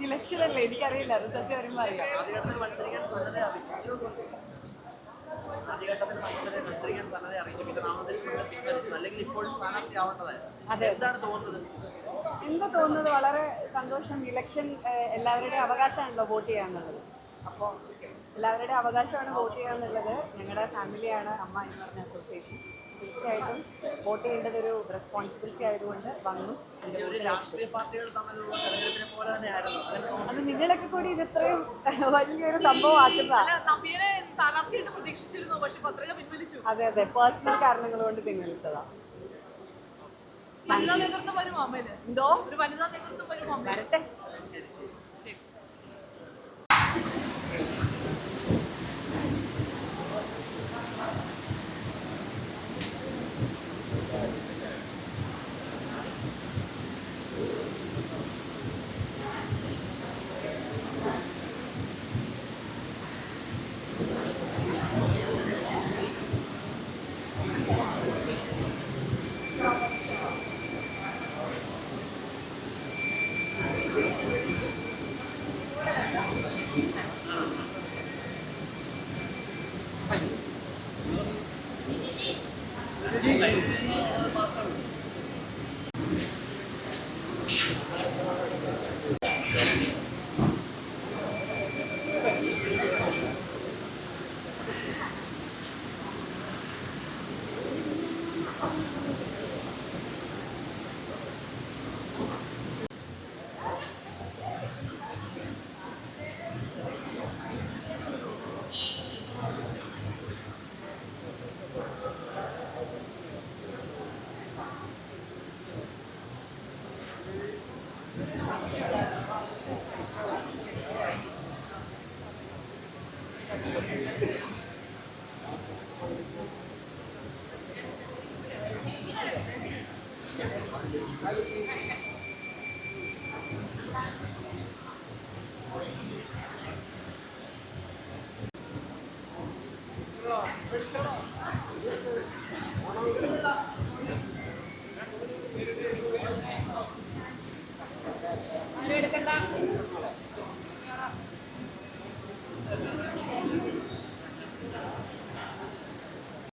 Election അല്ലേ, എനിക്കറിയില്ല. Result വരുമ്പോൾ അറിയാം. അതെ, എന്താ തോന്നുന്നത്? വളരെ സന്തോഷം. ഇലക്ഷൻ എല്ലാവരുടെയും അവകാശമാണല്ലോ വോട്ട് ചെയ്യാന്നുള്ളത്. അപ്പോൾ എല്ലാവരുടെയും അവകാശമാണ് വോട്ട് ചെയ്യാന്നുള്ളത്. ഞങ്ങളുടെ ഫാമിലിയാണ് അമ്മ എന്ന് പറഞ്ഞ അസോസിയേഷൻ. തീർച്ചയായിട്ടും വോട്ട് ചെയ്യേണ്ടത് ഒരു റെസ്പോൺസിബിലിറ്റി ആയതുകൊണ്ട് വന്നു. അത് നിങ്ങളൊക്കെ കൂടി ഇത് ഇത്രയും വലിയൊരു സംഭവമാക്കുന്നതാണ്. അതെ അതെ, പേഴ്സണൽ കാരണങ്ങൾ കൊണ്ട് പിൻവലിച്ചതാണ്. എന്തോ വരട്ടെ.